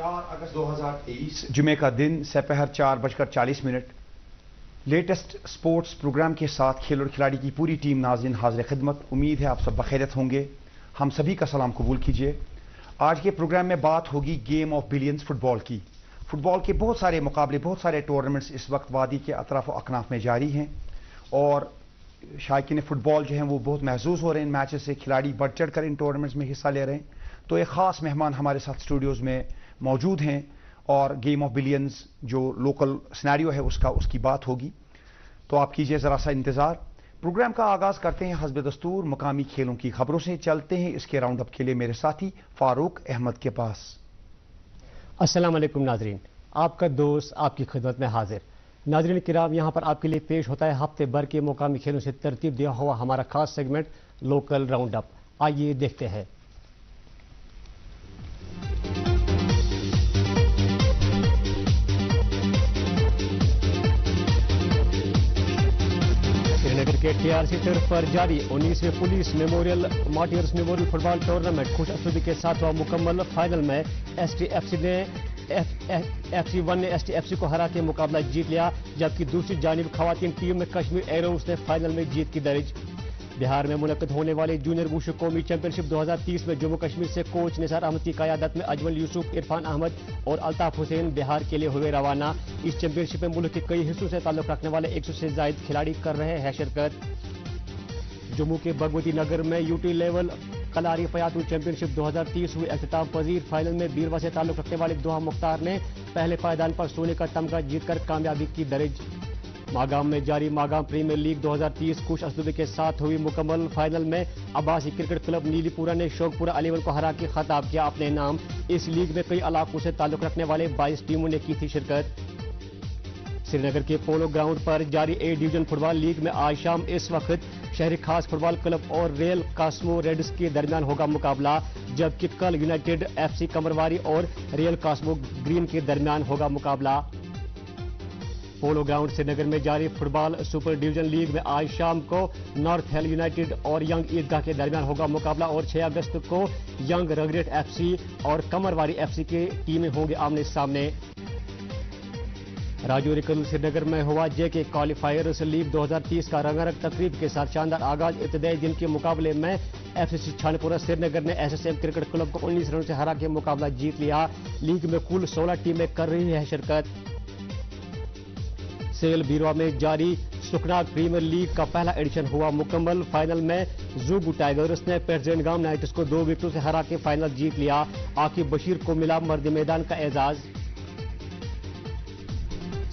4 अगस्त 2023 जुमे का दिन सपहर 4:40 लेटेस्ट स्पोर्ट्स प्रोग्राम के साथ खेल और खिलाड़ी की पूरी टीम नाज़रीन हाज़िर खिदमत। उम्मीद है आप सब बखैरियत होंगे। हम सभी का सलाम कबूल कीजिए। आज के प्रोग्राम में बात होगी गेम ऑफ बिलियंस फुटबॉल की। फुटबॉल के बहुत सारे मुकाबले, बहुत सारे टूर्नामेंट्स इस वक्त वादी के अतराफ व अकनाफ में जारी हैं और शायकीन फुटबॉल जो हैं वो बहुत महसूस हो रहे हैं इन मैचेस से। खिलाड़ी बढ़ चढ़ कर इन टूर्नामेंट्स में हिस्सा ले रहे हैं। तो एक ख़ास मेहमान हमारे साथ स्टूडियोज़ में मौजूद हैं और गेम ऑफ बिलियंस जो लोकल सिनेरियो है उसकी बात होगी। तो आप कीजिए ज़रा सा इंतज़ार। प्रोग्राम का आगाज़ करते हैं हस्ब दस्तूर मुकामी खेलों की खबरों से। चलते हैं इसके राउंड अप के लिए मेरे साथी फारूक अहमद के पास। अस्सलाम वालेकुम नाजरीन, आपका दोस्त आपकी खिदमत में हाजिर। नाजरीन किराम, यहाँ पर आपके लिए पेश होता है हफ्ते भर के मुकामी खेलों से तरतीब दिया हुआ हमारा खास सेगमेंट लोकल राउंड अप। आइए देखते हैं। श्रीनगर के टीआरसी टर्फ पर जारी 19वें police memorial martyrs memorial football tournament खुश असलूबी के साथ हुआ मुकम्मल। फाइनल में एसटीएफसी ने FC1 ने STFC को हरा के मुकाबला जीत लिया, जबकि दूसरी जानिब खवातीन टीम में कश्मीर एरोज ने फाइनल में जीत की दर्ज। बिहार में मुनक्किद होने वाले जूनियर वुशु कौमी चैंपियनशिप 2030 में जम्मू कश्मीर से कोच निसार अहमद की क़यादत में अजमल यूसुफ, इरफान अहमद और अल्ताफ हुसैन बिहार के लिए हुए रवाना। इस चैंपियनशिप में मुल्क के कई हिस्सों से ताल्लुक रखने वाले 100 से ज्यादा खिलाड़ी कर रहे हैं शिरकत। जम्मू के भगवती नगर में यूटी लेवल कलारी फयातुल चैंपियनशिप 2030 हुई अख्तिताम पजीर। फाइनल में बीरवा से ताल्लुक रखने वाले दुआ मुख्तार ने पहले पायदान पर सोने का तमगा जीतकर कामयाबी की दर्ज। मागाम में जारी मागाम प्रीमियर लीग 2030 खुश असलूबी के साथ हुई मुकम्मल। फाइनल में अब्बासी क्रिकेट क्लब नीलीपुरा ने शौकपुरा 11 को हरा के खिताब किया अपने नाम। इस लीग में कई इलाकों से ताल्लुक रखने वाले 22 टीमों ने की थी शिरकत। श्रीनगर के पोलो ग्राउंड पर जारी ए डिवीजन फुटबॉल लीग में आज शाम इस वक्त शहरी खास फुटबॉल क्लब और रियल कास्मो रेड्स के दरमियान होगा मुकाबला, जबकि कल यूनाइटेड FC कमरवारी और रियल कास्मो ग्रीन के दरमियान होगा मुकाबला। पोलो ग्राउंड श्रीनगर में जारी फुटबॉल सुपर डिवीजन लीग में आज शाम को नॉर्थ हिल यूनाइटेड और यंग ईदगाह के दरमियान होगा मुकाबला और 6 अगस्त को यंग रगरेट FC और कमरवारी FC की टीमें होंगे आमने सामने। राजौरी कल श्रीनगर में हुआ JK क्वालिफायर्स लीग 2030 का रंगारंग तकरीब के साथ शानदार आगाज। इब्तदाई दिन के मुकाबले में FCC छानपुरा श्रीनगर ने SSM क्रिकेट क्लब को 19 रन से हरा के मुकाबला जीत लिया। लीग में कुल 16 टीमें कर रही है शिरकत। सेल बीरवा में जारी सुखनाग प्रीमियर लीग का पहला एडिशन हुआ मुकम्मल। फाइनल में जूगू टाइगर्स ने पेट्रेनगाम नाइट्स को 2 विकेटों से हरा के फाइनल जीत लिया। आकिब बशीर को मिला मर्द मैदान का एजाज।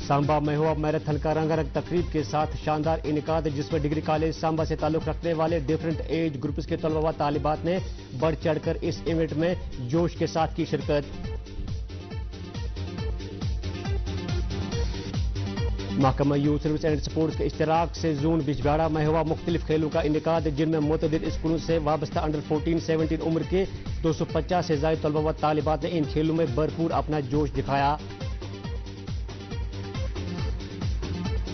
सांबा में हुआ मैराथन का रंगारंग तकरीब के साथ शानदार इनेकाद, जिसमें डिग्री कॉलेज सांबा से ताल्लुक रखने वाले डिफरेंट एज ग्रुप्स के तलबा व तालिबात ने बढ़ चढ़कर इस इवेंट में जोश के साथ की शिरकत। महकमा यूथ सर्विस एंड स्पोर्ट्स के इश्तराक से जोन बिजगाड़ा में हुआ मुख्तलिफ खेलों का इनेकाद, जिनमें मुतअद्दिद स्कूलों से वाबस्ता अंडर 14-17 उम्र के 250 से ज्यादा तलबा व तालिबात ने इन खेलों में भरपूर अपना जोश दिखाया।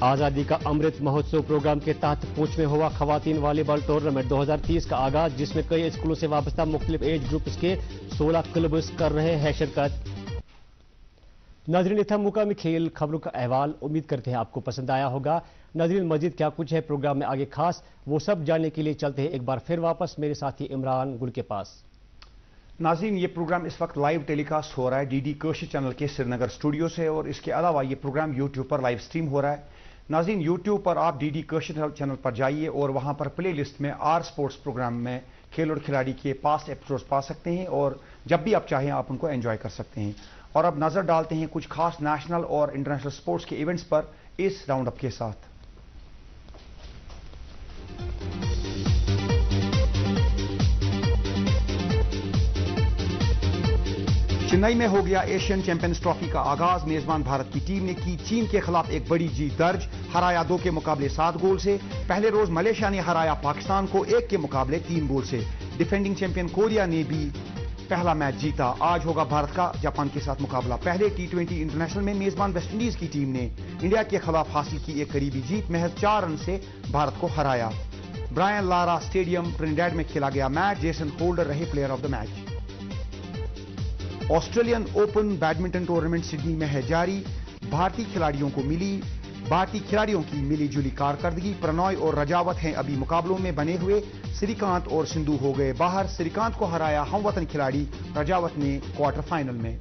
आज़ादी का अमृत महोत्सव प्रोग्राम के तहत पूंछ में हुआ खवातीन वॉलीबॉल टूर्नामेंट 2030 का आगाज, जिसमें कई स्कूलों से वाबस्ता मुख्तलिफ एज ग्रुप्स के 16 क्लब्स कर रहे हैं शिरकत। नाज़रीन, था मुकामी खेल खबरों का अहवाल। उम्मीद करते हैं आपको पसंद आया होगा। नाज़रीन, मजीद क्या कुछ है प्रोग्राम में आगे खास, वो सब जानने के लिए चलते हैं एक बार फिर वापस मेरे साथी इमरान गुल के पास। नाज़रीन, ये प्रोग्राम इस वक्त लाइव टेलीकास्ट हो रहा है DD कशिश चैनल के श्रीनगर स्टूडियो से और इसके अलावा ये प्रोग्राम यूट्यूब पर लाइव स्ट्रीम हो रहा है। नाज़रीन, यूट्यूब पर आप DD कशिश चैनल पर जाइए और वहाँ पर प्ले लिस्ट में R स्पोर्ट्स प्रोग्राम में खेल और खिलाड़ी के पास्ट एपिसोड्स पा सकते हैं और जब भी आप चाहें आप उनको एंजॉय कर सकते हैं। और अब नज़र डालते हैं कुछ खास नेशनल और इंटरनेशनल स्पोर्ट्स के इवेंट्स पर इस राउंड अप के साथ। चेन्नई में हो गया एशियन चैंपियंस ट्रॉफी का आगाज। मेजबान भारत की टीम ने की चीन के खिलाफ एक बड़ी जीत दर्ज, हराया 2 के मुकाबले 7 गोल से। पहले रोज मलेशिया ने हराया पाकिस्तान को 1 के मुकाबले 3 गोल से। डिफेंडिंग चैंपियन कोरिया ने भी पहला मैच जीता। आज होगा भारत का जापान के साथ मुकाबला। पहले T20 इंटरनेशनल में मेजबान वेस्टइंडीज की टीम ने इंडिया के खिलाफ हासिल की एक करीबी जीत, महज 4 रन से भारत को हराया। ब्रायन लारा स्टेडियम ट्रिनिडैड में खेला गया मैच। जेसन होल्डर रहे player of the match. Australian open badminton tournament Sydney में है जारी। भारतीय खिलाड़ियों की मिली जुली कारकर्दगी। प्रणॉय और रजावत हैं अभी मुकाबलों में बने हुए। श्रीकांत और सिंधु हो गए बाहर। श्रीकांत को हराया हमवतन खिलाड़ी रजावत ने क्वार्टर फाइनल में।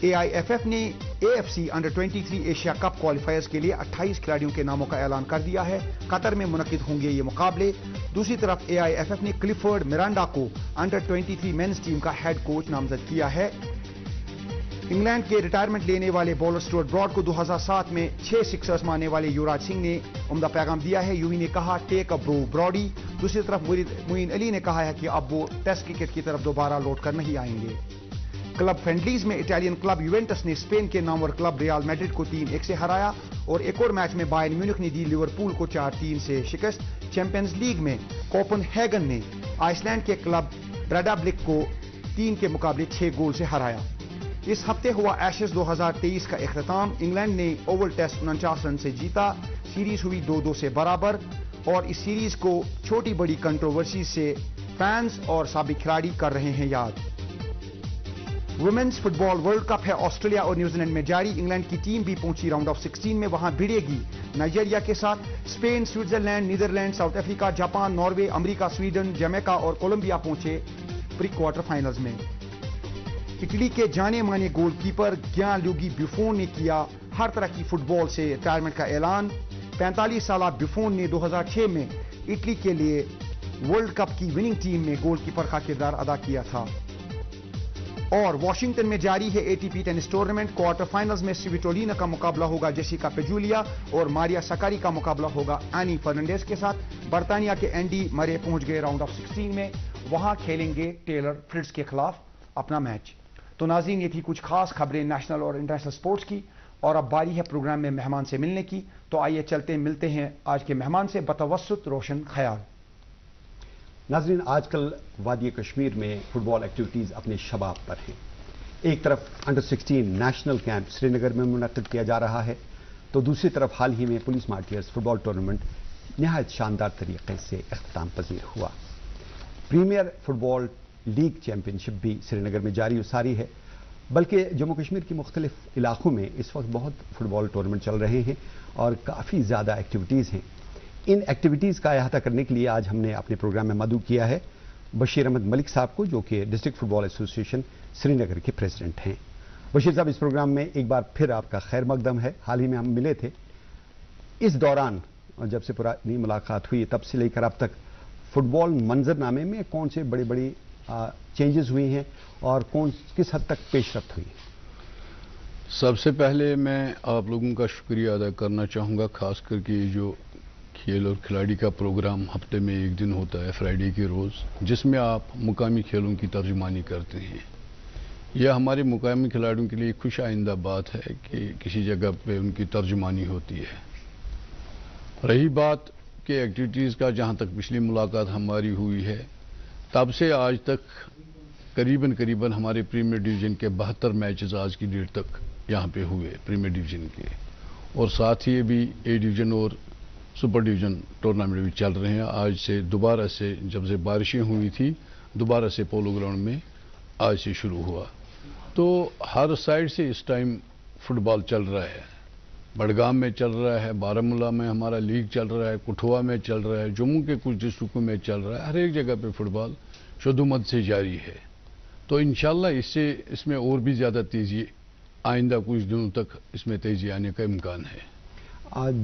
AIFF ने AFC अंडर 23 एशिया कप क्वालिफायर्स के लिए 28 खिलाड़ियों के नामों का ऐलान कर दिया है। कतर में मुनक्किद होंगे ये मुकाबले। दूसरी तरफ AIFF ने क्लिफर्ड मिरांडा को अंडर 23 मेंस टीम का हेड कोच नामजद किया है। इंग्लैंड के रिटायरमेंट लेने वाले बॉलर स्टुअर्ट ब्रॉड को 2007 में 6 सिक्सर्स मारने वाले युवराज सिंह ने उम्दा पैगाम दिया है। यूवी ने कहा टेक अ ब्रो ब्रॉडी। दूसरी तरफ मोइन अली ने कहा है कि अब वो टेस्ट क्रिकेट की तरफ दोबारा लौट कर नहीं आएंगे। क्लब फ्रेंडलीज में इटालियन क्लब यूवेंटस ने स्पेन के नामवर क्लब रियल मैड्रिड को 3-1 से हराया और एक और मैच में बायर्न म्यूनिख ने दी लिवरपूल को 4-3 से शिकस्त। चैंपियंस लीग में कोपेनहेगन ने आइसलैंड के क्लब ब्रेडाब्लिक को 3 के मुकाबले 6 गोल से हराया। इस हफ्ते हुआ एशेज 2023 का इख्तिताम। इंग्लैंड ने ओवल टेस्ट 49 रन से जीता। सीरीज हुई 2-2 से बराबर और इस सीरीज को छोटी बड़ी कंट्रोवर्सी से फैंस और साबिक खिलाड़ी कर रहे हैं याद। वुमेन्स फुटबॉल वर्ल्ड कप है ऑस्ट्रेलिया और न्यूजीलैंड में जारी। इंग्लैंड की टीम भी पहुंची राउंड ऑफ 16 में, वहां भिड़ेगी नाइजीरिया के साथ। Spain, Switzerland, Netherlands, South Africa, Japan, Norway, America, Sweden, Jamaica और कोलंबिया पहुंचे प्री क्वार्टर फाइनल्स में। इटली के जाने माने गोलकीपर गियानलुगी बुफोन ने किया हर तरह की फुटबॉल से रिटायरमेंट का ऐलान। 45 साल बुफोन ने 2006 में इटली के लिए वर्ल्ड कप की विनिंग टीम में गोलकीपर का किरदार अदा किया था। और वाशिंगटन में जारी है ATP tennis tournament. Quarter finals में स्विटोलिना का मुकाबला होगा जेसिका पेजुलिया और मारिया सकारी का मुकाबला होगा एनी फर्नांडेज के साथ। बर्तानिया के एंडी मरे पहुंच गए राउंड ऑफ 16 में, वहां खेलेंगे टेलर फ्रिट्ज के खिलाफ अपना मैच। तो नाज़रीन, ये थी कुछ खास खबरें नेशनल और इंटरनेशनल स्पोर्ट्स की और अब बारी है प्रोग्राम में मेहमान से मिलने की। तो आइए चलते मिलते हैं आज के मेहमान से। बतवस्सुत रोशन ख्याल। नाज़रीन, आजकल वादी कश्मीर में फुटबॉल एक्टिविटीज़ अपने शबाब पर हैं। एक तरफ अंडर 16 नेशनल कैंप श्रीनगर में मुनक्किद किया जा रहा है, तो दूसरी तरफ हाल ही में पुलिस मार्टियर्स फुटबॉल टूर्नामेंट निहायत शानदार तरीके से इख्तिताम पजीर हुआ। प्रीमियर फुटबॉल लीग चैंपियनशिप भी श्रीनगर में जारी सारी है, बल्कि जम्मू कश्मीर के मुख्तलिफ इलाकों में इस वक्त बहुत फुटबॉल टूर्नामेंट चल रहे हैं और काफ़ी ज़्यादा एक्टिविटीज़ हैं। इन एक्टिविटीज़ का अहाता करने के लिए आज हमने अपने प्रोग्राम में मदऊ किया है बशीर अहमद मलिक साहब को, जो कि डिस्ट्रिक्ट फुटबॉल एसोसिएशन श्रीनगर के प्रेसिडेंट हैं। बशीर साहब, इस प्रोग्राम में एक बार फिर आपका खैर मकदम है। हाल ही में हम मिले थे, इस दौरान जब से पुरानी मुलाकात हुई तब से लेकर अब तक फुटबॉल मंजरनामे में कौन से बड़ी बड़ी चेंजेस हुई हैं और किस हद तक पेशरफ्त हुई? सबसे पहले मैं आप लोगों का शुक्रिया अदा करना चाहूँगा, खास करके जो खेल और खिलाड़ी का प्रोग्राम हफ्ते में एक दिन होता है फ्राइडे के रोज़, जिसमें आप मुकामी खेलों की तर्जुमानी करते हैं। यह हमारे मुकामी खिलाड़ियों के लिए खुश आइंदा बात है कि किसी जगह पे उनकी तर्जुमानी होती है। रही बात के एक्टिविटीज़ का, जहाँ तक पिछली मुलाकात हमारी हुई है तब से आज तक करीबन हमारे प्रीमियर डिवीज़न के 72 मैचेस आज की डेट तक यहाँ पे हुए प्रीमियर डिवीज़न के, और साथ ही भी ए डिवीज़न और सुपर डिवीज़न टूर्नामेंट भी चल रहे हैं। आज से दोबारा से, जब से बारिशें हुई थी, दोबारा से पोलो ग्राउंड में आज से शुरू हुआ। तो हर साइड से इस टाइम फुटबॉल चल रहा है। बड़गाम में चल रहा है, बारामूला में हमारा लीग चल रहा है, कठुआ में चल रहा है, जम्मू के कुछ डिस्ट्रिक्टों में चल रहा है। हर एक जगह पे फुटबॉल शुद्धमत से जारी है। तो इंशाल्लाह इसमें और भी ज़्यादा तेज़ी आइंदा कुछ दिनों तक इसमें तेज़ी आने का इम्कान है।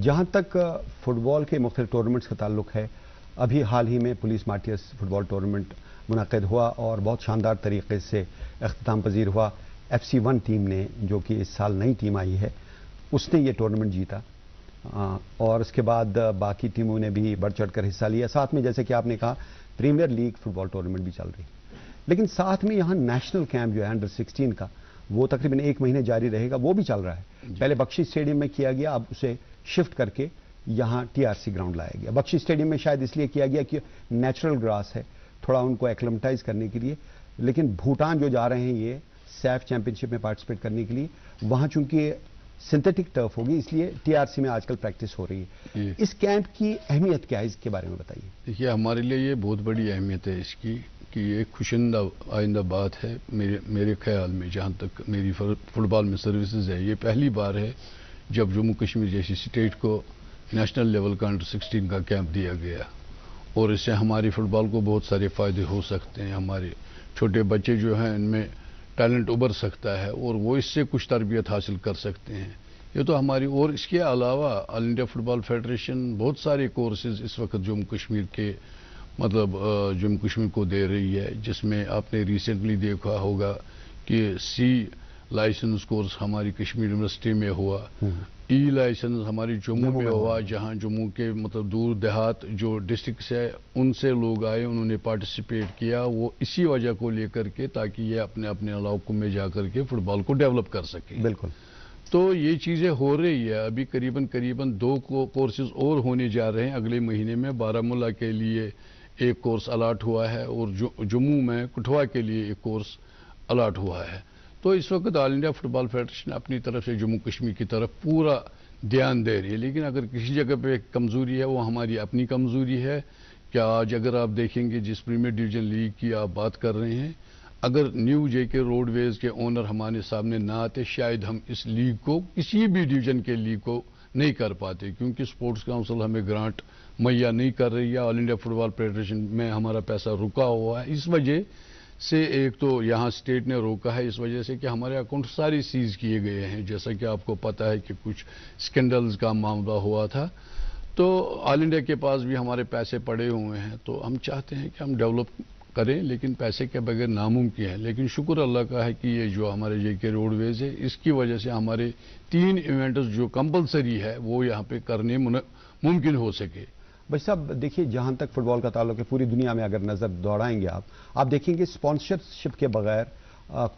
जहाँ तक फुटबॉल के मुख्तलिफ टूर्नामेंट्स का ताल्लुक है, अभी हाल ही में पुलिस मार्टियर्स फुटबॉल टूर्नामेंट मुनक़िद हुआ और बहुत शानदार तरीके से इख्तिताम पजीर हुआ। FC1 टीम ने, जो कि इस साल नई टीम आई है, उसने ये टूर्नामेंट जीता और उसके बाद बाकी टीमों ने भी बढ़ चढ़ कर हिस्सा लिया। साथ में जैसे कि आपने कहा प्रीमियर लीग फुटबॉल टूर्नामेंट भी चल रही है, लेकिन साथ में यहाँ नेशनल कैंप जो है अंडर 16 का, वो तकरीबन 1 महीने जारी रहेगा, वो भी चल रहा है। पहले बख्शी स्टेडियम में किया गया, अब उसे शिफ्ट करके यहाँ TRC ग्राउंड लाया गया। बख्शी स्टेडियम में शायद इसलिए किया गया कि नेचुरल ग्रास है, थोड़ा उनको एक्लेमेटाइज करने के लिए, लेकिन भूटान जो जा रहे हैं ये सैफ चैंपियनशिप में पार्टिसिपेट करने के लिए, वहाँ चूंकि सिंथेटिक टर्फ होगी, इसलिए TRC में आजकल प्रैक्टिस हो रही है। इस कैंप की अहमियत क्या है, इसके बारे में बताइए। देखिए, हमारे लिए ये बहुत बड़ी अहमियत है इसकी, کہ یہ خوشندہ آئندہ بات ہے میرے خیال میں، جہاں تک میری فٹ بال میں سروسز ہے، یہ پہلی بار ہے جب جموں کشمیر جیسی اسٹیٹ کو نیشنل لیول کا انڈر 16 کا کیمپ دیا گیا، اور اس سے ہماری فٹ بال کو بہت سارے فائدے ہو سکتے ہیں. ہمارے چھوٹے بچے جو ہیں ان میں ٹیلنٹ ابھر سکتا ہے اور وہ اس سے کچھ تربیت حاصل کر سکتے ہیں. یہ تو ہماری، اور اس کے علاوہ آل انڈیا فٹ بال فیڈریشن بہت سارے کورسز اس وقت جموں کشمیر کے جموں کشمیر کو دے رہی ہے، جس میں آپ نے ریسنٹلی دیکھا ہوگا کہ سی لائسنس کورس ہماری کشمیر یونیورسٹی میں ہوا، ای لائسنس ہماری جموں میں ہوا، جہاں جموں کے دور دیہات جو ڈسٹرکٹس ہے ان سے لوگ آئے، انہوں نے پارٹیسپیٹ کیا، وہ اسی وجہ کو لے کر کے تاکہ یہ اپنے اپنے علاقوں میں جا کر کے فٹ بال کو ڈیولپ کر سکیں. بالکل. تو یہ چیزیں ہو رہی ہے. ابھی قریباً 2 کورسز اور ہونے جا رہے ہیں اگلے مہینے میں. بارہمولہ کے لیے ایک کورس الاٹ ہوا ہے اور جموں میں کٹھوا کے لیے ایک کورس الاٹ ہوا ہے. تو اس وقت آل انڈیا فٹ بال فیڈریشن اپنی طرف سے جموں کشمیر کی طرف پورا دھیان دے رہی ہے، لیکن اگر کسی جگہ پہ کمزوری ہے وہ ہماری اپنی کمزوری ہے. کہ آج اگر آپ دیکھیں گے جس پریمیئر ڈویژن لیگ کی آپ بات کر رہے ہیں، اگر نیو جے کے روڈ ویز کے اونر ہمارے سامنے نہ آتے شاید ہم اس لیگ کو، کسی بھی ڈویژن کے لیگ کو نہیں کر پاتے، کیونکہ سپورٹس کاؤنسل ہمیں گرانٹ مہیا نہیں کر رہی ہے. آل انڈیا فٹ بال فیڈریشن میں ہمارا پیسہ رکا ہوا ہے. اس وجہ سے ایک تو یہاں اسٹیٹ نے روکا ہے، اس وجہ سے کہ ہمارے اکاؤنٹ سارے سیز کیے گئے ہیں، جیسا کہ آپ کو پتہ ہے کہ کچھ اسکینڈلز کا معاملہ ہوا تھا. تو آل انڈیا کے پاس بھی ہمارے پیسے پڑے ہوئے ہیں، تو ہم چاہتے ہیں کہ ہم ڈیولپ کریں، لیکن پیسے کے بغیر ناممکن ہے. لیکن شکر اللہ کا ہے کہ یہ جو ہمارے جے کے روڈ ویز ہے، اس کی وجہ سے ہمارے 3 ایونٹس جو کمپلسری ہے وہ یہاں پہ کرنے ممکن ہو سکے. بھائی صاحب دیکھیے، جہاں تک فٹ بال کا تعلق ہے پوری دنیا میں اگر نظر دوڑائیں گے آپ دیکھیں گے اسپانسرشپ کے بغیر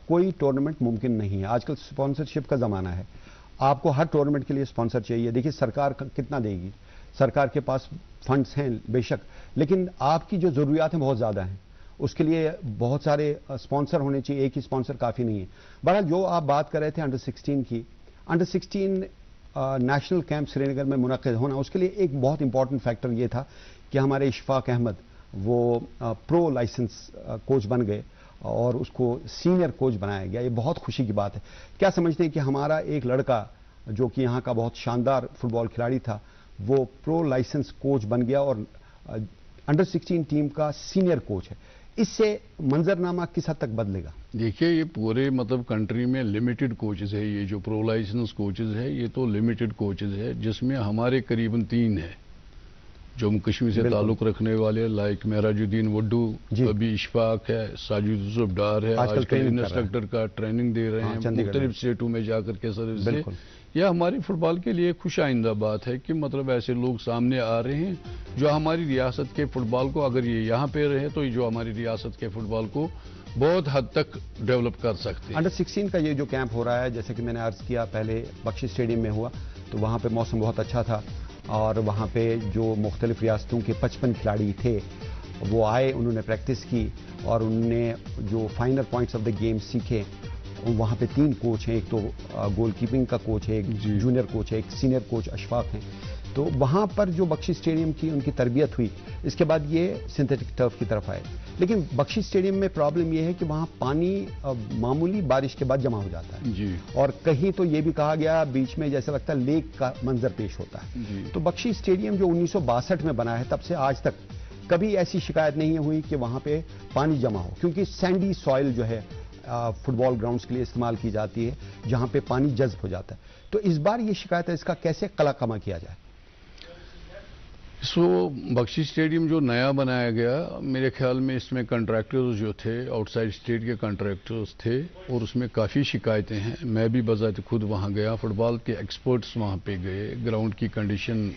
کوئی ٹورنامنٹ ممکن نہیں ہے. آج کل اسپانسرشپ کا زمانہ ہے، آپ کو ہر ٹورنامنٹ کے لیے اسپانسر چاہیے. دیکھیے سرکار کتنا دے گی، سرکار کے پاس فنڈز ہیں بے شک، لیکن آپ کی جو ضروریات ہیں بہت زیادہ ہیں، اس کے لیے بہت سارے اسپانسر ہونے چاہیے، ایک ہی اسپانسر کافی نہیں ہے. بہرحال جو آپ بات کر رہے تھے انڈر 16 کی، انڈر 16 نیشنل کیمپ سری نگر میں منعقد ہونا، اس کے لیے ایک بہت امپورٹنٹ فیکٹر یہ تھا کہ ہمارے اشفاق احمد وہ پرو لائسنس کوچ بن گئے اور اس کو سینئر کوچ بنایا گیا. یہ بہت خوشی کی بات ہے. کیا سمجھتے ہیں کہ ہمارا ایک لڑکا جو کہ یہاں کا بہت شاندار فٹ بال کھلاڑی تھا وہ پرو لائسنس کوچ بن گیا اور انڈر 16 ٹیم کا سینئر کوچ ہے، اس سے منظرنامہ کس حد تک بدلے گا؟ دیکھیے یہ پورے کنٹری میں لمیٹڈ کوچز ہے، یہ جو پرو لائسنس کوچز ہے یہ تو لمیٹڈ کوچز ہے، جس میں ہمارے قریباً 3 ہیں جموں کشمیر سے تعلق رکھنے والے، لائک معراج الدین وڈو، ابھی اشفاق ہے، ساجد یوسف ڈار ہے، آج کل انسٹرکٹر کا ٹریننگ دے رہے ہیں مختلف اسٹیٹوں میں جا کر کے سروس سے. یہ ہماری فٹ بال کے لیے خوش آئندہ بات ہے کہ ایسے لوگ سامنے آ رہے ہیں جو ہماری ریاست کے فٹ بال کو، اگر یہ یہاں پہ رہے تو جو ہماری ریاست کے فٹ بال کو بہت حد تک ڈیولپ کر سکتے ہیں. انڈر 16 کا یہ جو کیمپ ہو رہا ہے، جیسے کہ میں نے عرض کیا پہلے بخشی اسٹیڈیم میں ہوا، تو وہاں پہ موسم بہت اچھا تھا اور وہاں پہ جو مختلف ریاستوں کے 55 کھلاڑی تھے وہ آئے، انہوں نے پریکٹس کی اور انہوں نے جو final points of the game سیکھے. وہاں پہ 3 کوچ ہیں، ایک تو گول کیپنگ کا کوچ ہے، ایک جونیئر کوچ ہے، ایک سینئر کوچ اشفاق ہیں. تو وہاں پر جو بخشی اسٹیڈیم کی ان کی تربیت ہوئی، اس کے بعد یہ سنتھیٹک ٹرف کی طرف آئے. لیکن بخشی اسٹیڈیم میں پرابلم یہ ہے کہ وہاں پانی معمولی بارش کے بعد جمع ہو جاتا ہے اور کہیں تو یہ بھی کہا گیا بیچ میں جیسا لگتا ہے لیک کا منظر پیش ہوتا ہے. تو بخشی اسٹیڈیم جو 1962 میں بنا ہے تب سے آج تک کبھی ایسی شکایت نہیں ہوئی کہ وہاں پہ پانی جمع ہو، کیونکہ سینڈی سوائل جو ہے فٹ بال گراؤنڈز کے لیے استعمال کی جاتی ہے جہاں پہ پانی جذب ہو جاتا ہے. تو اس بار یہ شکایت ہے، اس کا کیسے قلع کما کیا جائے؟ بخشی اسٹیڈیم جو نیا بنایا گیا، میرے خیال میں اس میں کنٹریکٹرز جو تھے آؤٹ سائڈ اسٹیٹ کے کنٹریکٹرز تھے اور اس میں کافی شکایتیں ہیں. میں بھی بذات خود وہاں گیا، فٹ بال کے ایکسپرٹس وہاں پہ گئے. گراؤنڈ کی کنڈیشن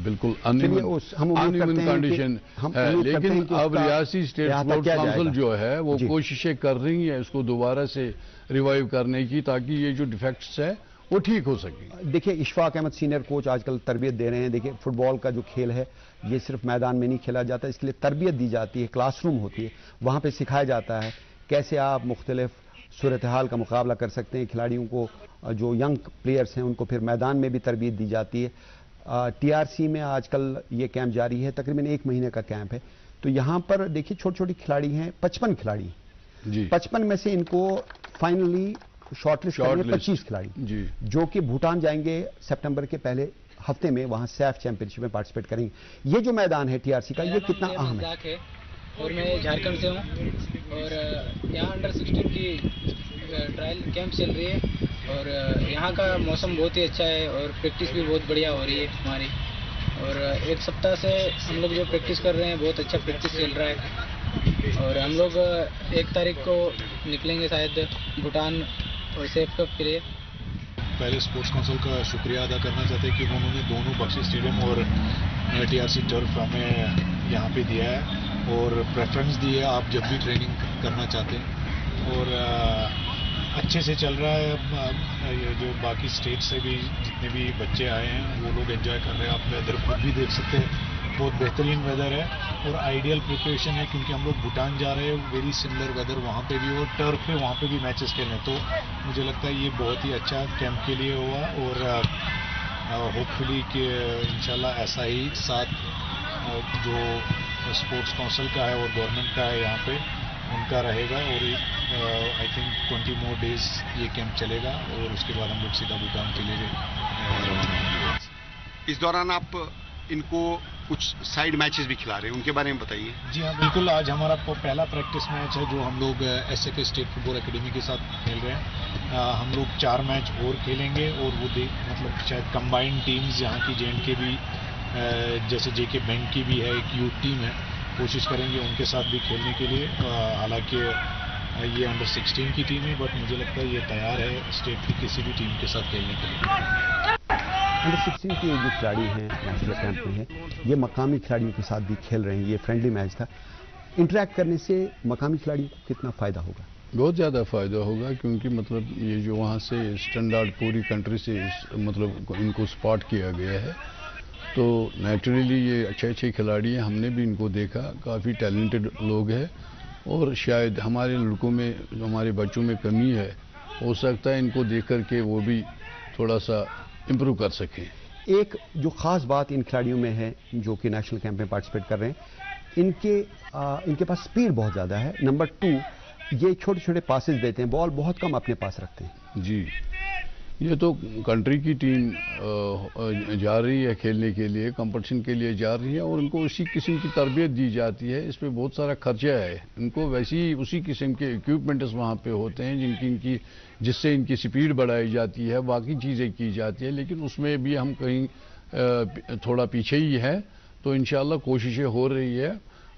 بالکل ان ایون کنڈیشن ہے، لیکن اب ریاستی اسٹیٹ اسپورٹس کونسل جو ہے وہ کوششیں کر رہی ہیں اس کو دوبارہ سے ریوائیو کرنے کی تاکہ یہ جو ڈیفیکٹس ہے وہ ٹھیک ہو سکے. دیکھیں اشفاق احمد سینئر کوچ آج کل تربیت دے رہے ہیں. دیکھیں فٹ بال کا جو کھیل ہے یہ صرف میدان میں نہیں کھیلا جاتا، اس کے لیے تربیت دی جاتی ہے، کلاس روم ہوتی ہے، وہاں پہ سکھایا جاتا ہے کیسے آپ مختلف صورتحال کا مقابلہ کر سکتے ہیں. کھلاڑیوں کو جو ینگ پلیئرز ہیں ان کو پھر میدان میں بھی تربیت دی جاتی ہے. TRC میں آج کل یہ کیمپ جاری ہے، تقریباً 1 مہینے کا کیمپ ہے. تو یہاں پر دیکھیے چھوٹی چھوٹی کھلاڑی ہیں، 55 کھلاڑی، جی 55 میں سے ان کو فائنلی شارٹ لسٹ کریں 25 کھلاڑی، جی جو کہ بھوٹان جائیں گے سپٹمبر کے پہلے ہفتے میں، وہاں سیف چیمپئن شپ میں پارٹیسپیٹ کریں گے۔ یہ جو میدان ہے ٹی آر سی کا، یہ کتنا اہم ہے؟ اور میں جھارکھنڈ سے ہوں، اور یہاں انڈر 16 کی ٹرائل کیمپ چل رہی ہے، اور یہاں کا موسم بہت ہی اچھا ہے، اور پریکٹس بھی بہت بڑھیا ہو رہی ہے ہماری، اور ایک سپتاہ سے ہم لوگ جو پریکٹس کر رہے ہیں بہت اچھا پریکٹس چل رہا ہے، اور ہم لوگ 1 تاریخ کو نکلیں گے شاید بھوٹان اور سیف کپ کے لیے۔ پہلے اسپورٹس کونسل کا شکریہ ادا کرنا چاہتے ہیں کہ انہوں نے دونوں بخشی اسٹیڈیم اور ٹی آر سی ٹرف ہمیں یہاں پہ دیا ہے، اور پریفرنس دی ہے آپ جب بھی ٹریننگ کرنا چاہتے ہیں، اور اچھے سے چل رہا ہے۔ اب جو باقی اسٹیٹ سے بھی جتنے بھی بچے آئے ہیں وہ لوگ انجوائے کر رہے ہیں، آپ ویدر خود بھی دیکھ سکتے ہیں، بہت بہترین ویدر ہے اور آئیڈیل پریپریشن ہے، کیونکہ ہم لوگ بھوٹان جا رہے ہیں، ویری سملر ویدر وہاں پہ بھی، اور ٹرف پہ وہاں پہ بھی میچز کھیلنے، تو مجھے لگتا ہے یہ بہت ہی اچھا کیمپ کے لیے ہوا، اور ہوپ فلی کہ انشاءاللہ ایسا ہی ساتھ جو اسپورٹس کونسل کا ہے اور گورنمنٹ کا ہے یہاں پہ ان کا رہے گا، اور آئی تھنک 20 مور ڈیز یہ کیمپ چلے گا، اور اس کے بعد ہم لوگ سیدھا بھوٹان کے لیے روانہ ہوں گے۔ اس دوران آپ ان کو کچھ سائیڈ میچز بھی کھلا رہے ہیں، ان کے بارے میں بتائیے۔ جی ہاں بالکل، آج ہمارا پہلا پریکٹس میچ ہے جو ہم لوگ S F A state football academy کے ساتھ کھیل رہے ہیں۔ ہم لوگ 4 میچ اور کھیلیں گے، اور وہ مطلب شاید کمبائنڈ ٹیمز یہاں کی جے اینڈ کے بھی، جیسے جے کے بینک کی بھی ہے ایک یوتھ ٹیم ہے، کوشش کریں گے ان کے ساتھ بھی کھیلنے کے لیے۔ حالانکہ یہ انڈر 16 کی ٹیم ہے، بٹ مجھے لگتا ہے یہ تیار ہے اسٹیٹ کی کسی بھی ٹیم کے ساتھ کھیلنے کے لیے۔ انڈر 16 کے جو کھلاڑی ہیں نیشنل کیمپ میں ہیں، یہ مقامی کھلاڑیوں کے ساتھ بھی کھیل رہے ہیں، یہ فرینڈلی میچ تھا۔ انٹریکٹ کرنے سے مقامی کھلاڑیوں کو کتنا فائدہ ہوگا؟ بہت زیادہ فائدہ ہوگا، کیونکہ مطلب یہ جو وہاں سے اسٹینڈرڈ پوری کنٹری سے مطلب ان کو اسپاٹ کیا گیا ہے، تو نیچرلی یہ اچھے اچھے کھلاڑی ہیں، ہم نے بھی ان کو دیکھا، کافی ٹیلنٹڈ لوگ ہیں، اور شاید ہمارے لڑکوں میں ہمارے بچوں میں کمی ہے، ہو سکتا ہے ان کو دیکھ کر کے وہ بھی تھوڑا سا امپروو کر سکیں۔ ایک جو خاص بات ان کھلاڑیوں میں ہے جو کہ نیشنل کیمپ میں پارٹیسپیٹ کر رہے ہیں، ان کے پاس سپیڈ بہت زیادہ ہے۔ نمبر 2، یہ چھوٹے چھوٹے پاسز دیتے ہیں، بال بہت کم اپنے پاس رکھتے ہیں۔ جی، یہ تو کنٹری کی ٹیم جا رہی ہے کھیلنے کے لیے، کمپٹیشن کے لیے جا رہی ہے، اور ان کو اسی قسم کی تربیت دی جاتی ہے، اس پہ بہت سارا خرچہ ہے، ان کو ویسی اسی قسم کے اکوپمنٹس وہاں پہ ہوتے ہیں جس سے ان کی سپیڈ بڑھائی جاتی ہے، باقی چیزیں کی جاتی ہے، لیکن اس میں بھی ہم کہیں تھوڑا پیچھے ہی ہے، تو انشاءاللہ کوششیں ہو رہی ہے،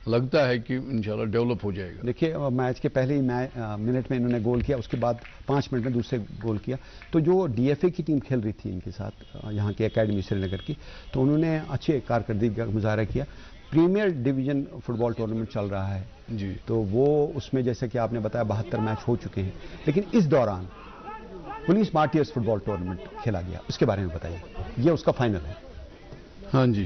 لگتا ہے کہ انشاءاللہ ڈیولپ ہو جائے گا۔ دیکھیے میچ کے پہلے ہی منٹ میں انہوں نے گول کیا، اس کے بعد 5 منٹ میں دوسرے گول کیا، تو جو ڈی ایف اے کی ٹیم کھیل رہی تھی ان کے ساتھ، یہاں کی اکیڈمی سری نگر کی، تو انہوں نے اچھے کارکردگی کا مظاہرہ کیا۔ پریمیئر ڈویژن فٹ بال ٹورنامنٹ چل رہا ہے، جی، تو وہ اس میں جیسا کہ آپ نے بتایا 72 میچ ہو چکے ہیں، لیکن اس دوران پولیس مارٹیئرز فٹ بال ٹورنامنٹ کھیلا گیا، اس کے بارے میں بتائیے، یہ اس کا فائنل ہے۔ ہاں جی،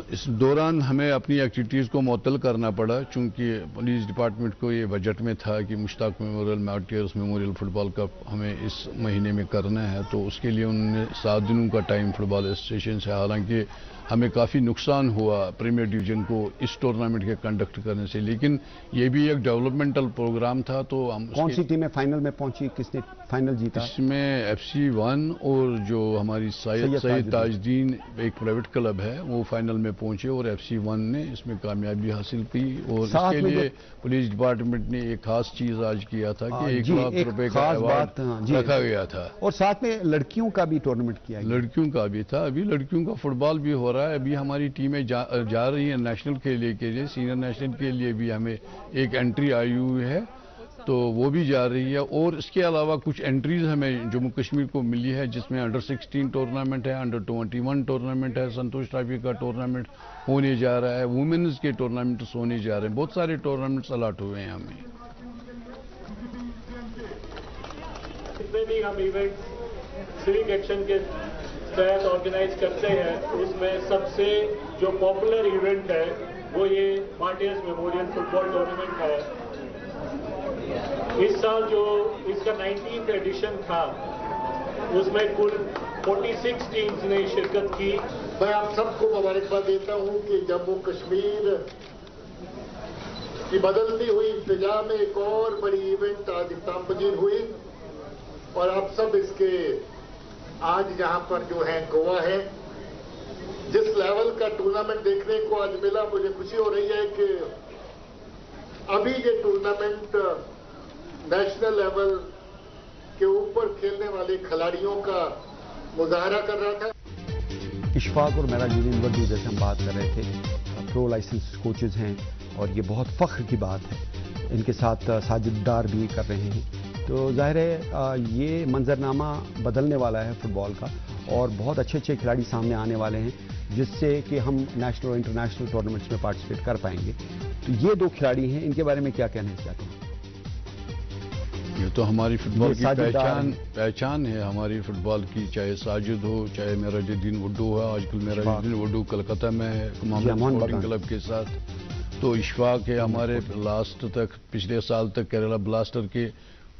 اس دوران ہمیں اپنی ایکٹیویٹیز کو معطل کرنا پڑا، چونکہ پولیس ڈپارٹمنٹ کو یہ بجٹ میں تھا کہ مشتاق میموریل مارٹیئرز میموریل فٹ بال کپ ہمیں اس مہینے میں کرنا ہے، تو اس کے لیے انہوں نے 7 دنوں کا ٹائم فٹ بال ایسوسیشن سے، حالانکہ ہمیں کافی نقصان ہوا پریمیئر ڈویژن کو اس ٹورنامنٹ کے کنڈکٹ کرنے سے، لیکن یہ بھی ایک ڈیولپمنٹل پروگرام تھا، تو ہم کون سی ٹیمیں فائنل میں پہنچی، کس نے فائنل جیتا؟ اس میں FC1 اور جو ہماری سید تاج الدین ایک پرائیویٹ کلب ہے وہ فائنل میں پہنچے، اور FC1 نے اس میں کامیابی حاصل کی، اور اس کے لیے پولیس ڈپارٹمنٹ نے ایک خاص چیز آج کیا تھا کہ 1 لاکھ روپے کا ایوارڈ رکھا گیا تھا، اور ساتھ میں لڑکیوں کا بھی ٹورنامنٹ کیا گیا۔ لڑکیوں کا بھی تھا، ابھی لڑکیوں کا فٹ بال بھی ہو رہا ہے، ابھی ہماری ٹیمیں جا رہی ہیں نیشنل کے لیے سینئر نیشنل کے لیے بھی ہمیں ایک انٹری آئی ہوئی ہے، تو وہ بھی جا رہی ہے، اور اس کے علاوہ کچھ انٹریز ہمیں جموں کشمیر کو ملی ہے، جس میں انڈر 16 ٹورنامنٹ ہے، انڈر 21 ٹورنامنٹ ہے، سنتوش ٹرافی کا ٹورنامنٹ ہونے جا رہا ہے، وومنز کے ٹورنامنٹس ہونے جا رہے ہیں، بہت سارے ٹورنامنٹس الاٹ ہوئے ہیں ہمیں۔ جتنے بھی ہم ایونٹ سیوک ایکشن کے تحت آرگنائز کرتے ہیں، اس میں سب سے جو پاپولر ایونٹ ہے وہ یہ مارٹیئرز میموریل فٹ بال ٹورنامنٹ ہے۔ اس سال جو اس کا 19th ایڈیشن تھا، اس میں کل 46 ٹیمز نے شرکت کی۔ میں آپ سب کو مبارکباد دیتا ہوں کہ جموں کشمیر कि बदलती हुई इंतजाम में एक और बड़ी इवेंट आज इख्तिताम पजीर हुई और आप सब इसके आज जहां पर जो है गोवा है, जिस लेवल का टूर्नामेंट देखने को आज मिला, मुझे खुशी हो रही है कि अभी ये टूर्नामेंट नेशनल लेवल के ऊपर खेलने वाले खिलाड़ियों का मुजाहरा कर रहा था। इशफाक और मेराजुद्दीन वड्डू जैसे हम बात कर रहे थे, प्रो लाइसेंस कोचेज हैं और ये बहुत फख्र की बात है। इनके साथ साजिद डार भी कर रहे हैं, तो जाहिर है ये मंजरनामा बदलने वाला है फुटबॉल का और बहुत अच्छे अच्छे खिलाड़ी सामने आने वाले हैं, जिससे कि हम नेशनल और इंटरनेशनल टूर्नामेंट्स में पार्टिसिपेट कर पाएंगे। तो ये दो खिलाड़ी हैं, इनके बारे में क्या कहना चाहते हैं? ये तो हमारी फुटबॉल की पहचान है हमारी फुटबॉल की, चाहे साजिद हो चाहे मेराजुद्दीन वड्डू हो। आजकल मेराजुद्दीन वड्डू कलकत्ता में है स्पोर्टिंग क्लब के साथ, तो इशफाक है हमारे लास्ट तक पिछले साल तक केरला ब्लास्टर के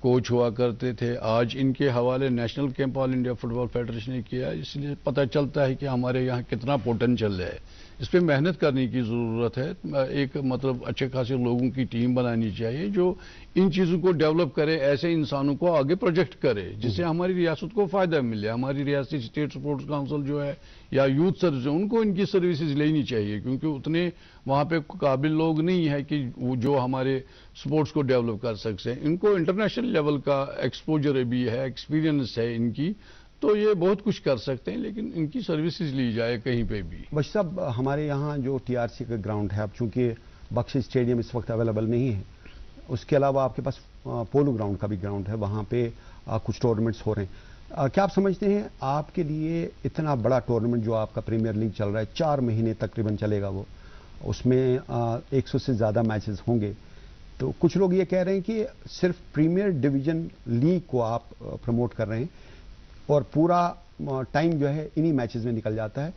कोच हुआ करते थे। आज इनके हवाले national camp all India football federation ने किया, इसलिए पता चलता है कि हमारे यहाँ कितना पोटेंशियल है। इस पर मेहनत करने की ज़रूरत है। एक मतलब अच्छे खासे लोगों की टीम बनानी चाहिए जो इन चीज़ों को डेवलप करे, ऐसे इंसानों को आगे प्रोजेक्ट करे जिससे हमारी रियासत को फ़ायदा मिले। हमारी रियासती स्टेट स्पोर्ट्स काउंसिल जो है या यूथ सर्विस, उनको इनकी सर्विसेज लेनी चाहिए, क्योंकि उतने वहाँ पे काबिल लोग नहीं है कि जो हमारे स्पोर्ट्स को डेवलप कर सकते हैं। इनको इंटरनेशनल लेवल का एक्सपोजर भी है, एक्सपीरियंस है इनकी, तो ये बहुत कुछ कर सकते हैं, लेकिन इनकी सर्विसेज ली जाए कहीं पे भी। बख्शी साहब, हमारे यहाँ जो टीआरसी का ग्राउंड है, अब चूंकि बख्शी स्टेडियम इस वक्त अवेलेबल नहीं है, उसके अलावा आपके पास पोलो ग्राउंड का भी ग्राउंड है, वहाँ पे कुछ टूर्नामेंट्स हो रहे हैं। क्या आप समझते हैं आपके लिए इतना बड़ा टूर्नामेंट जो आपका प्रीमियर लीग चल रहा है, 4 महीने तकरीबन चलेगा वो, उसमें 100 से ज़्यादा मैचेस होंगे, तो कुछ लोग ये कह रहे हैं कि सिर्फ प्रीमियर डिवीजन लीग को आप प्रमोट कर रहे हैं और पूरा टाइम जो है इन्हीं मैचेस में निकल जाता है।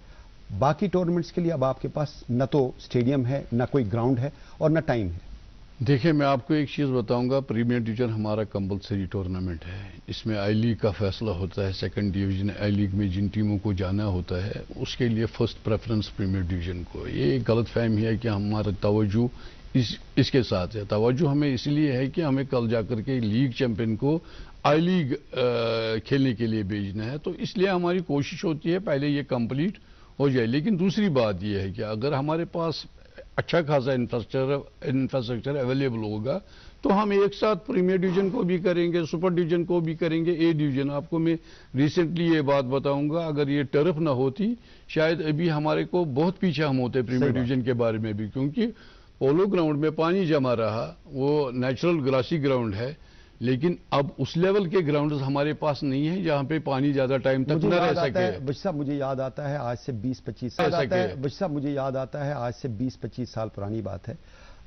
बाकी टूर्नामेंट्स के लिए अब आपके पास न तो स्टेडियम है, न कोई ग्राउंड है और न टाइम है। देखिए, मैं आपको एक चीज़ बताऊंगा, प्रीमियर डिवीजन हमारा कंपलसरी टूर्नामेंट है। इसमें आई लीग का फैसला होता है। सेकंड डिवीजन आई लीग में जिन टीमों को जाना होता है उसके लिए फर्स्ट प्रेफरेंस प्रीमियर डिवीजन को। ये एक गलत फहमी है कि हमारा तवज्जो इसके साथ है। तवज्जो हमें इसलिए है कि हमें कल जाकर के लीग चैंपियन को आई लीग खेलने के लिए भेजना है, तो इसलिए हमारी कोशिश होती है पहले ये कंप्लीट हो जाए। लेकिन दूसरी बात ये है कि अगर हमारे पास अच्छा खासा इंफ्रास्ट्रक्चर अवेलेबल होगा तो हम एक साथ प्रीमियर डिवीजन को भी करेंगे, सुपर डिवीजन को भी करेंगे, ए डिवीजन। आपको मैं रिसेंटली ये बात बताऊंगा, अगर ये टर्फ ना होती शायद अभी हमारे को बहुत पीछे हम होते प्रीमियर डिवीजन के बारे में भी, क्योंकि पोलो ग्राउंड में पानी जमा रहा, वो नेचुरल ग्रासी ग्राउंड है, लेकिन अब उस लेवल के ग्राउंड हमारे पास नहीं है जहां पे पानी ज्यादा टाइम तक न रह सके। बख्शी साहब, मुझे याद आता है आज से 20-25 साल बख्शी साहब मुझे याद आता है आज से 20-25 साल पुरानी बात है।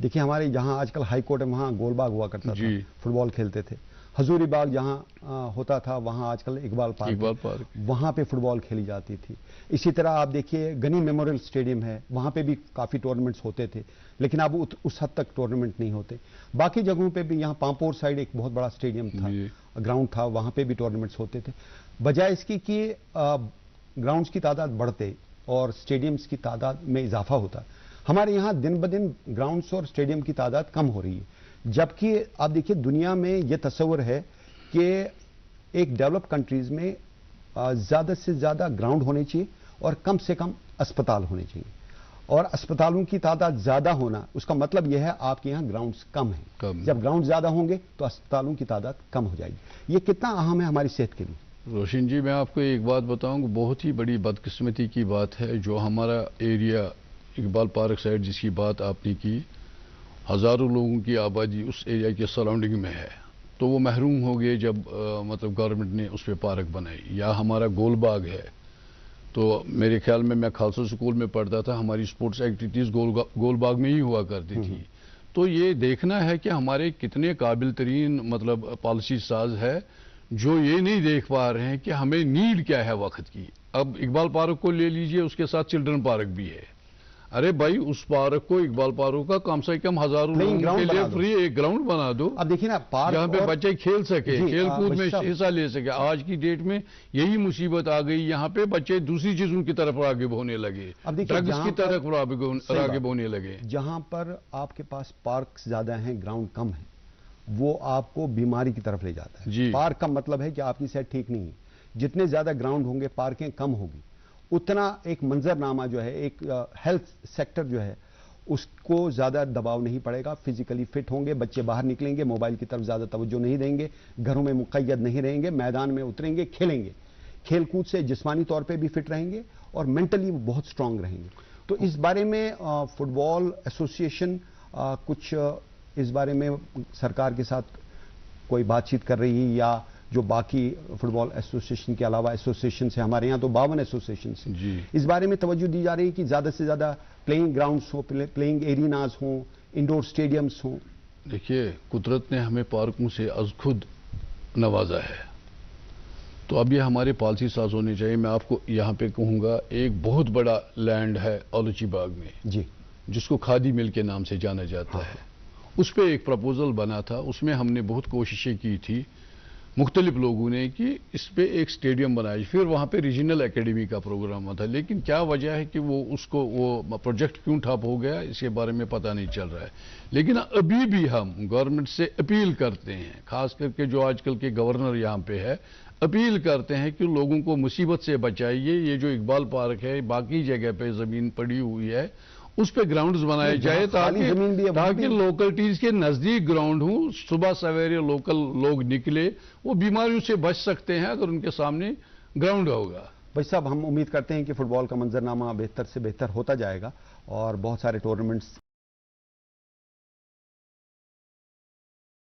देखिए, हमारे जहां आजकल हाई कोर्ट है वहां गोलबाग हुआ करता था, फुटबॉल खेलते थे। हजूरी बाग जहां होता था वहां आजकल इकबाल पार्क, वहां पे फुटबॉल खेली जाती थी। इसी तरह आप देखिए गनी मेमोरियल स्टेडियम है, वहां पे भी काफी टूर्नामेंट्स होते थे, लेकिन अब उस हद तक टूर्नामेंट नहीं होते। बाकी जगहों पे भी, यहाँ पांपोर साइड एक बहुत बड़ा स्टेडियम था, ग्राउंड था, वहां पे भी टूर्नामेंट्स होते थे। बजाय इसकी कि ग्राउंड्स की तादाद बढ़ते और स्टेडियम्स की तादाद में इजाफा होता, हमारे यहाँ दिन ब दिन ग्राउंड्स और स्टेडियम की तादाद कम हो रही है। जबकि आप देखिए दुनिया में यह तस्वर है कि एक डेवलप कंट्रीज में ज़्यादा से ज़्यादा ग्राउंड होने चाहिए और कम से कम अस्पताल होने चाहिए, और अस्पतालों की तादाद ज़्यादा होना उसका मतलब यह है आपके यहाँ ग्राउंड्स कम हैं। जब ग्राउंड ज़्यादा होंगे तो अस्पतालों की तादाद कम हो जाएगी। ये कितना अहम है हमारी सेहत के लिए। रोशन जी, मैं आपको एक बात बताऊंगा, बहुत ही बड़ी बदकिस्मती की बात है जो हमारा एरिया इकबाल पार्क साइड जिसकी बात आपने की, हज़ारों लोगों की आबादी उस एरिया के सराउंडिंग में है, तो वो महरूम हो गए जब मतलब गवर्नमेंट ने उस पर पार्क बनाई। या हमारा गोलबाग है, तो मेरे ख्याल में मैं खालसा स्कूल में पढ़ता था, हमारी स्पोर्ट्स एक्टिविटीज़ गोलबाग में ही हुआ करती थी। तो ये देखना है कि हमारे कितने काबिल तरीन मतलब पॉलिसी साज है जो ये नहीं देख पा रहे हैं कि हमें नीड क्या है वक्त की। अब इकबाल पार्क को ले लीजिए, उसके साथ चिल्ड्रन पार्क भी है। अरे भाई उस पार्क को, इकबाल पार्क का कम से कम हजारों लोगों के लिए फ्री एक ग्राउंड बना दो। अब देखिए ना, पार्क जहाँ पे बच्चे खेल सके, खेल कूद में हिस्सा ले सके। आज की डेट में यही मुसीबत आ गई, यहाँ पे बच्चे दूसरी चीजों की तरफ राग़िब होने लगे, ड्रग्स की तरफ राग़िब होने लगे। जहाँ पर आपके पास पार्क ज्यादा हैं, ग्राउंड कम है, वो आपको बीमारी की तरफ ले जाता है। पार्क का मतलब है कि आपकी सेहत ठीक नहीं है। जितने ज्यादा ग्राउंड होंगे, पार्कें कम होगी, उतना एक मंजरनामा जो है, एक हेल्थ सेक्टर जो है, उसको ज्यादा दबाव नहीं पड़ेगा। फिजिकली फिट होंगे, बच्चे बाहर निकलेंगे, मोबाइल की तरफ ज्यादा तवज्जो नहीं देंगे, घरों में मुक़य्यद नहीं रहेंगे, मैदान में उतरेंगे, खेलेंगे। खेल कूद से जिस्मानी तौर पे भी फिट रहेंगे और मेंटली वो बहुत स्ट्रांग रहेंगे। तो इस बारे में फुटबॉल एसोसिएशन कुछ इस बारे में सरकार के साथ कोई बातचीत कर रही है, या जो बाकी फुटबॉल एसोसिएशन के अलावा एसोसिएशन है, हमारे यहाँ तो 52 एसोसिएशन हैं, इस बारे में तवज्जो दी जा रही है कि ज्यादा से ज्यादा प्लेइंग ग्राउंड्स हो, प्लेइंग एरिनाज हो, इंडोर स्टेडियम्स हो। देखिए, कुदरत ने हमें पार्कों से अज खुद नवाजा है, तो अब ये हमारे पॉलिसी साज होने चाहिए। मैं आपको यहाँ पे कहूँगा, एक बहुत बड़ा लैंड है औलची बाग में जी, जिसको खादी मिल के नाम से जाना जाता है। उस पर एक प्रपोजल बना था, उसमें हमने बहुत कोशिशें की थी मुख्तलिफ लोगों ने कि इस पे एक स्टेडियम बनाए। फिर वहाँ पे रीजनल एकेडमी का प्रोग्राम था, लेकिन क्या वजह है कि वो प्रोजेक्ट क्यों ठप हो गया, इसके बारे में पता नहीं चल रहा है। लेकिन अभी भी हम गवर्नमेंट से अपील करते हैं, खास करके जो आजकल के गवर्नर यहाँ पे है, अपील करते हैं कि लोगों को मुसीबत से बचाइए। ये जो इकबाल पार्क है, बाकी जगह पे जमीन पड़ी हुई है, उस पे ग्राउंड्स बनाए जाए ताकि लोकलिटीज के नजदीक ग्राउंड हो, सुबह सवेरे लोकल लोग निकले, वो बीमारियों से बच सकते हैं अगर उनके सामने ग्राउंड होगा। भाई साहब, हम उम्मीद करते हैं कि फुटबॉल का मंजरनामा बेहतर से बेहतर होता जाएगा और बहुत सारे टूर्नामेंट्स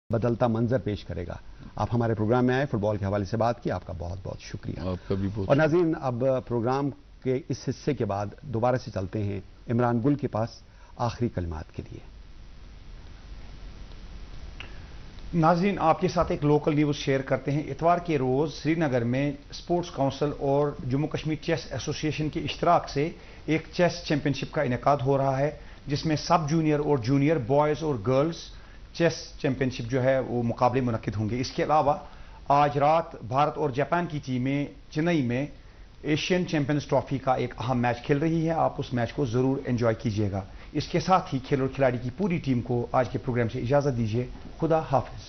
बदलता मंजर पेश करेगा। आप हमारे प्रोग्राम में आए, फुटबॉल के हवाले से बात की, आपका बहुत बहुत शुक्रिया। आपका भी बहुत। और नाज़रीन, अब प्रोग्राम के इस हिस्से के बाद दोबारा से चलते हैं इमरान गुल के पास आखिरी कलमात के लिए। नाज़रीन, आपके साथ एक लोकल न्यूज़ शेयर करते हैं। इतवार के रोज़ श्रीनगर में स्पोर्ट्स काउंसिल और जम्मू कश्मीर चेस एसोसिएशन के इश्तराक से एक चेस चैंपियनशिप का इनेकाद हो रहा है, जिसमें सब जूनियर और जूनियर बॉयज़ और गर्ल्स चेस चैंपियनशिप जो है वो मुकाबले मुनक्किद होंगे। इसके अलावा आज रात भारत और जापान की टीमें चेन्नई में एशियन चैंपियंस ट्रॉफी का एक अहम मैच खेल रही है। आप उस मैच को ज़रूर एंजॉय कीजिएगा। इसके साथ ही खेल और खिलाड़ी की पूरी टीम को आज के प्रोग्राम से इजाज़त दीजिए। खुदा हाफिज़।